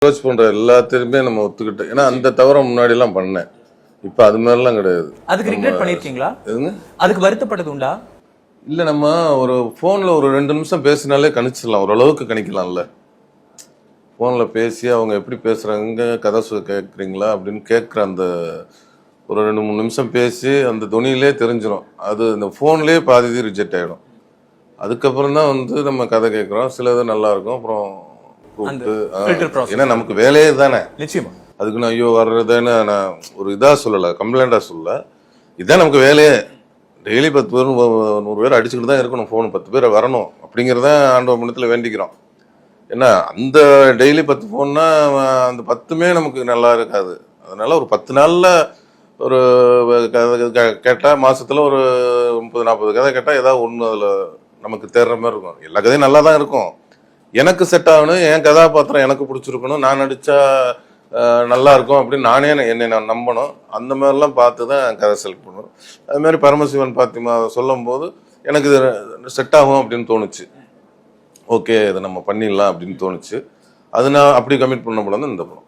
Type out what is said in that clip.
Approach பண்ற எல்லாத்தையுமே நம்ம ஒத்துக்கிட்டோம். ஏன்னா அந்த தவிர முன்னாடி எல்லாம் பண்ணேன். இப்ப அது மாதிரிலாம் கிடையாது. அதுக்கு ரிக்ரெட் பண்ணிருக்கீங்களா? அதுக்கு வருத்தப்பட்டது உண்டா? இல்ல, நம்ம ஒரு போன்ல ஒரு 2 நிமிஷம் பேசினாலே கணிச்சிடலாம், ஓரளவுக்கு கணிக்கலாம்ல. போன்ல பேசி அவங்க எப்படி பேசுறாங்க, கதை கேட்குறீங்களா அப்படின்னு கேட்குற அந்த ஒரு 2-3 நிமிஷம் பேசி அந்த துணியிலே தெரிஞ்சிடும். அது இந்த போன்லயே பாதி ரிஜெக்ட் ஆயிடும். அதுக்கப்புறம் தான் வந்து நம்ம கதை கேட்குறோம். சிலது நல்லா இருக்கும். அப்புறம் கூப்பிட்டு, ஏன்னா நமக்கு வேலையே தானே. நிச்சயமா. அதுக்கு நான் ஐயோ வர்றதுன்னு நான் ஒரு இதா சொல்லலை, கம்ப்ளைண்டா சொல்லல. இதுதான் நமக்கு வேலையே. டெய்லி 10 பேர் 100 பேர் அடிச்சுக்கிட்டு தான் இருக்கணும். ஃபோன் 10 பேர் வரணும் அப்படிங்கிறத ஆண்டவ மனத்தில் வேண்டிக்கிறோம். ஏன்னா அந்த டெய்லி 10 ஃபோன்னா அந்த 10மே நமக்கு நல்லா இருக்காது. அதனால ஒரு 10 நாள்ல ஒரு கேட்டால் மாசத்துல ஒரு 30-40 கதை கேட்டால் ஏதாவது ஒன்று அதில் நமக்கு தேர்ற மாதிரி இருக்கும். எல்லா கதையும் நல்லா தான் இருக்கும். எனக்கு செட் ஆகணும், என் கதாபாத்திரம் எனக்கு பிடிச்சிருக்கணும், நான் நடிச்சா நல்லா இருக்கும் அப்படின்னு நானே என்னை நான் நம்பணும். அந்த மாதிரிலாம் பார்த்து தான் கதை செலக்ட் பண்ணுவேன். அது மாதிரி பரமசிவன் பாத்திமா சொல்லும் போது எனக்கு இது செட் ஆகும் அப்படின்னு தோணுச்சு. ஓகே, இதை நம்ம பண்ணிடலாம் அப்படின்னு தோணுச்சு. அது நான் அப்படி கமிட் பண்ண போல தான் இந்த படம்.